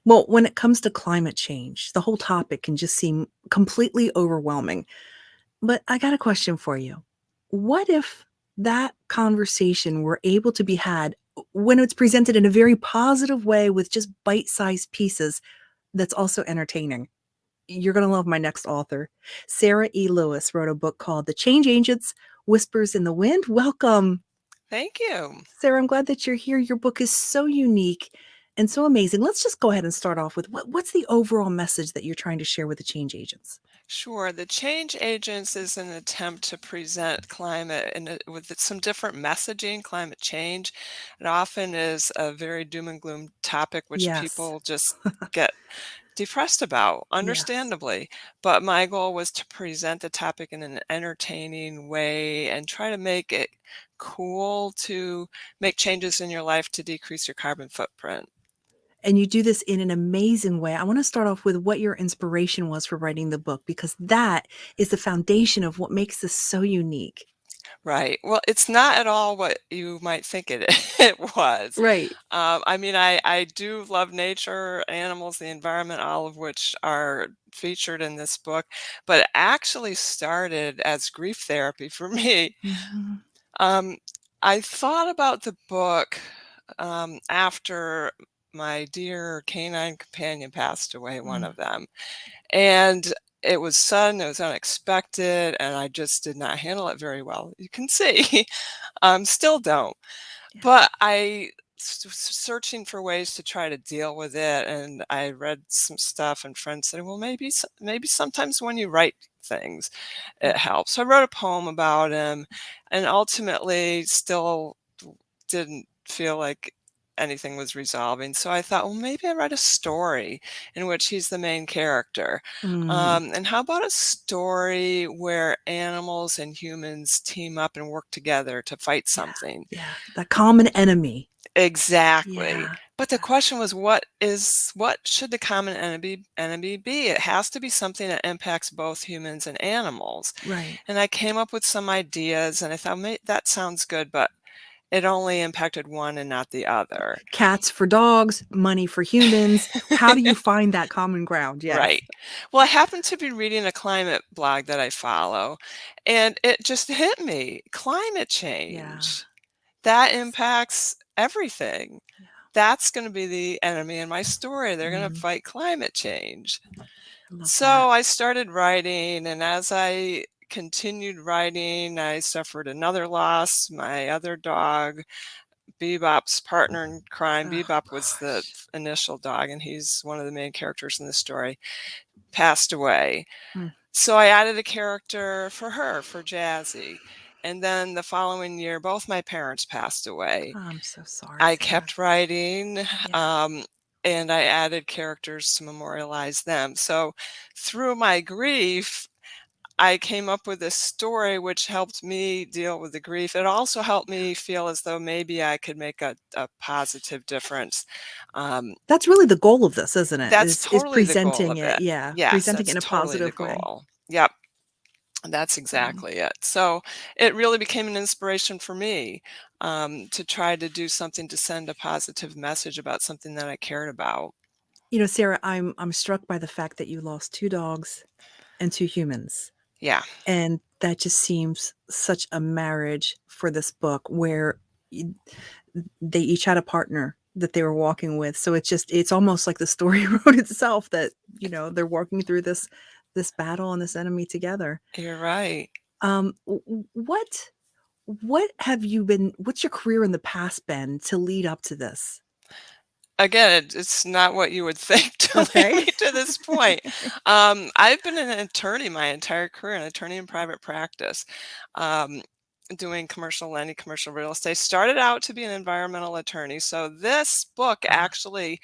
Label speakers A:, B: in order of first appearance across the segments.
A: Well, when it comes to climate change, the whole topic can just seem completely overwhelming. But I got a question for you. What if that conversation were able to be had when it's presented in a very positive way with just bite-sized pieces that's also entertaining? You're going to love my next author. Sarah E. Lewis wrote a book called The Change Agents Whispers in the Wind. Welcome.
B: Thank you.
A: Sarah, I'm glad that you're here. Your book is so unique and so amazing. Let's just go ahead and start off with what's the overall message that you're trying to share with the change agents?
B: Sure. The change agents is an attempt to present climate with some different messaging, climate change. It often is a very doom and gloom topic, which
A: Yes.
B: people just get depressed about,
A: Yes.
B: understandably. But my goal was to present the topic in an entertaining way and try to make it cool to make changes in your life to decrease your carbon footprint.
A: And you do this in an amazing way. I want to start off with what your inspiration was for writing the book, because that is the foundation of what makes this so unique.
B: Right. Well, it's not at all what you might think it it was.
A: Right.
B: I mean, I do love nature, animals, the environment, all of which are featured in this book, but it actually started as grief therapy for me.
A: Mhm.
B: Um, I thought about the book after my dear canine companion passed away, one
A: Mm.
B: of them. And it was sudden, it was unexpected, and I just did not handle it very well. You can see, still don't.
A: Yeah.
B: But searching for ways to try to deal with it, and I read some stuff, and friends said, "Well, maybe maybe sometimes when you write things,
A: Mm.
B: it helps." So I wrote a poem about him, and ultimately still didn't feel like anything was resolving. So I thought, well, maybe I write a story in which he's the main character.
A: Mm.
B: And how about a story where animals and humans team up and work together to fight
A: Yeah.
B: something?
A: Yeah. The common enemy.
B: Exactly.
A: Yeah.
B: But the question was, what should the common enemy be? It has to be something that impacts both humans and animals.
A: Right.
B: And I came up with some ideas, and I thought, that sounds good, but it only impacted one and not the other.
A: Cats for dogs, money for humans. How do you find that common ground? Yes.
B: Right. Well, I happened to be reading a climate blog that I follow, and it just hit me. Climate
A: Yeah.
B: change, that
A: Yes.
B: impacts everything.
A: Yeah.
B: That's going to be the enemy in my story. They're going to
A: Mhm.
B: fight climate change.
A: I love that.
B: So I started writing, and as I continued writing, I suffered another loss. My other dog, Bebop's partner in crime.
A: Oh
B: Bebop was the
A: gosh.
B: initial dog, and he's one of the main characters in the story, passed away.
A: Mm.
B: So I added a character for her, for Jazzy. And then the following year, both my parents passed away.
A: Oh, I'm so sorry,
B: I
A: Sarah.
B: kept writing,
A: Yeah.
B: um, and I added characters to memorialize them. So through my grief, I came up with this story which helped me deal with the grief. It also helped me feel as though maybe I could make a positive difference. Um,
A: That's really the goal of this, isn't it?
B: that's
A: Is
B: totally the goal
A: presenting
B: of
A: it,
B: it.
A: yeah,
B: Yes,
A: presenting it
B: that's
A: in a
B: totally the
A: positive way.
B: goal. Yep, that's
A: Um,
B: exactly it. So it really became an inspiration for me to try to do something to send a positive message about something that I cared about.
A: Sarah, I'm struck by the fact that you lost 2 dogs and 2 humans,
B: Yeah.
A: and that just seems such a marriage for this book where y they each had a partner that they were walking with, so it's almost like the story wrote itself that, they're working through this battle and this enemy together.
B: You're right.
A: What have you been what's your career in the past been to lead up to this?
B: Again, it's not what you would think to lead
A: Okay.
B: me to this point. I've been an attorney my entire career, an attorney in private practice, um, doing commercial lending, commercial real estate. Started out to be an environmental attorney. So this book
A: Ah,
B: actually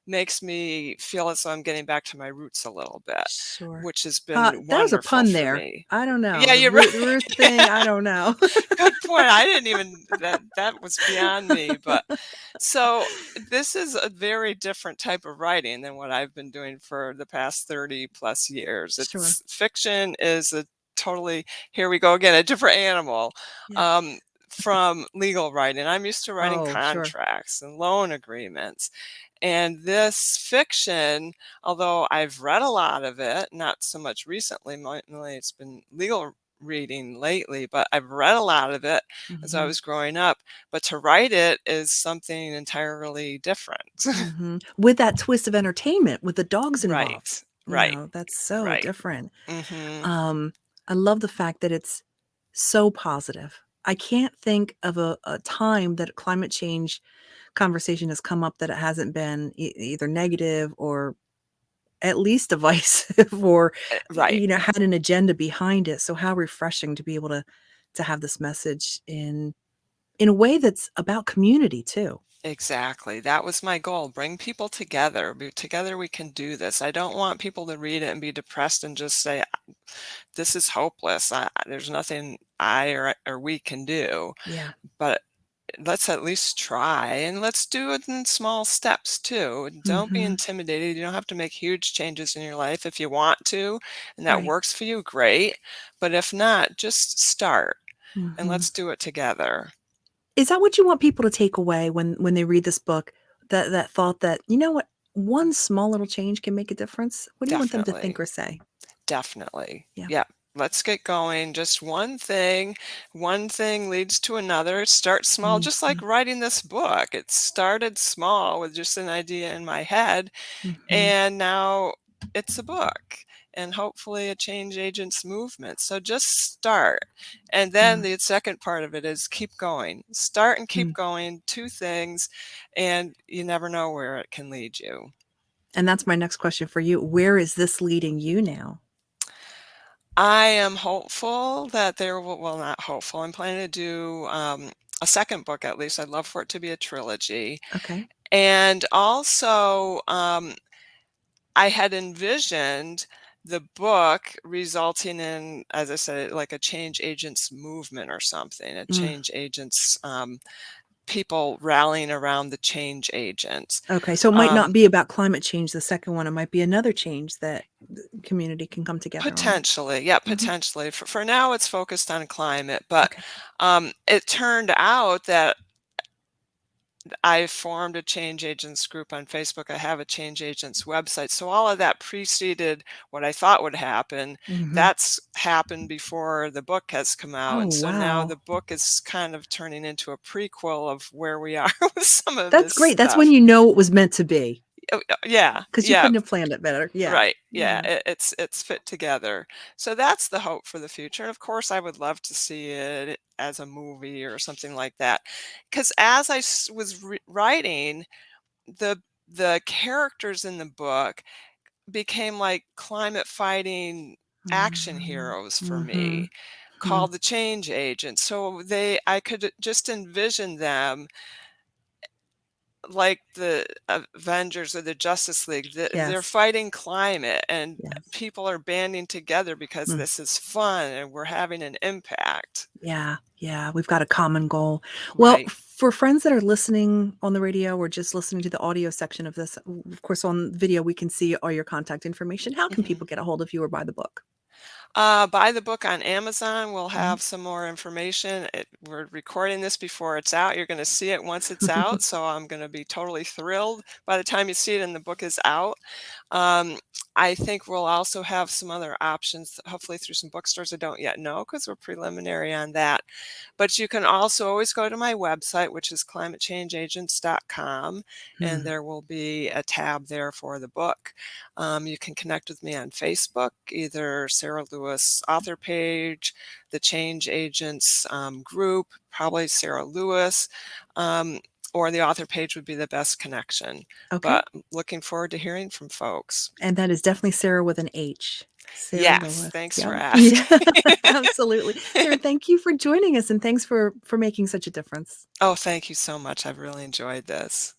B: makes me feel as though I'm getting back to my roots a little bit,
A: sure.
B: which has been
A: There was a
B: wonderful
A: pun
B: for
A: there.
B: me.
A: I don't know.
B: Yeah,
A: The
B: you're right.
A: root thing, I don't know.
B: Good point. I didn't even that was beyond me, but so this is a very different type of writing than what I've been doing for the past 30 plus years.
A: Sure.
B: It's fiction is a totally, here we go again, a different animal
A: Yeah.
B: um, from legal writing. I'm used to writing
A: Oh, sure.
B: contracts and loan agreements. And this fiction, although I've read a lot of it, not so much recently, mainly it's been legal reading lately, but I've read a lot of it as I
A: Mhm.
B: was growing up. But to write it is something entirely different.
A: Mhm. With that twist of entertainment, with the dogs involved,
B: Right, right,
A: that's so
B: right.
A: different.
B: Mhm.
A: Um, I love the fact that it's so positive. I can't think of a time that climate change conversation has come up that it hasn't been either negative or at least divisive or,
B: Right.
A: had an agenda behind it. So how refreshing to be able to have this message in a way that's about community too.
B: Exactly. That was my goal. Bring people together. Together we can do this. I don't want people to read it and be depressed and just say, this is hopeless. There's nothing I or we can do.
A: Yeah.
B: But let's at least try, and let's do it in small steps too. Don't be
A: Mhm.
B: intimidated. You don't have to make huge changes in your life. If you want to and that
A: Right.
B: works for you, great. But if not, just start and
A: Mhm.
B: let's do it together.
A: Is that what you want people to take away when they read this book? That thought that, "You know what? One small little change can make a difference." What do you want them to think
B: Definitely.
A: or say?
B: Definitely.
A: Yeah.
B: Yeah. Let's get going. Just one thing leads to another. Start small, just like
A: Mhm.
B: writing this book. It started small with just an idea in my head,
A: Mhm.
B: and now it's a book and hopefully a change agents movement. So just start. And then
A: Yeah.
B: the second part of it is keep going. Start and keep
A: Mm.
B: going, two things, and you never know where it can lead you.
A: And that's my next question for you. Where is this leading you now?
B: I am hopeful that there will, well, not hopeful. I'm planning to do a second book at least. I'd love for it to be a trilogy.
A: Okay.
B: And also, I had envisioned the book resulting in, as I said, like a change agents movement or something, a
A: Mm.
B: change agents, people rallying around the change agents.
A: Okay, so it might not
B: Um,
A: be about climate change, the second one, it might be another change that the community can come together on.
B: Potentially, yeah,
A: Mhm.
B: potentially. For now, it's focused on climate, but
A: Okay.
B: it turned out that I formed a change agents group on Facebook. I have a change agents website. So all of that preceded what I thought would happen.
A: Mhm.
B: That's happened before the book has come out.
A: Oh,
B: And so now
A: wow.
B: the book is kind of turning into a prequel of where we are with some of
A: That's
B: this
A: great, that's when
B: stuff.
A: you know it was meant to be,
B: Yeah,
A: because you
B: yeah.
A: couldn't have planned it better. Yeah.
B: Right. Yeah,
A: Yeah.
B: it's fit together. So that's the hope for the future. And of course, I would love to see it as a movie or something like that. Because as was writing, the characters in the book became like climate fighting action
A: Mhm.
B: heroes for
A: Mhm.
B: me,
A: Hmm.
B: called the change agents. So I could just envision them like the Avengers or the Justice League. They're
A: Yes.
B: fighting climate, and
A: Yes.
B: people are banding together because
A: Mm.
B: this is fun and we're having an impact.
A: Yeah, yeah, we've got a common goal. Well,
B: Right.
A: for friends that are listening on the radio or just listening to the audio section of this, of course, on video, we can see all your contact information. How can
B: Mhm.
A: people get a hold of you or buy the book?
B: Buy the book on Amazon. We'll
A: Mhm.
B: have some more information. We're recording this before it's out. You're going to see it once it's out. So I'm going to be totally thrilled by the time you see it and the book is out. Um, I think we'll also have some other options, hopefully through some bookstores. I don't yet know because we're preliminary on that. But you can also always go to my website, which is climatechangeagents.com, and
A: Hmm.
B: there will be a tab there for the book. You can connect with me on Facebook, either Sarah Lewis author page, the Change Agents group, probably Sarah Lewis, um, or the author page would be the best connection.
A: Okay.
B: But looking forward to hearing from folks.
A: And that is definitely Sarah with an H. Sarah
B: Yes,
A: Lewis.
B: thanks for
A: Yep.
B: asking.
A: Yeah, absolutely. Sarah, thank you for joining us and thanks for making such a difference.
B: Oh, thank you so much. I've really enjoyed this.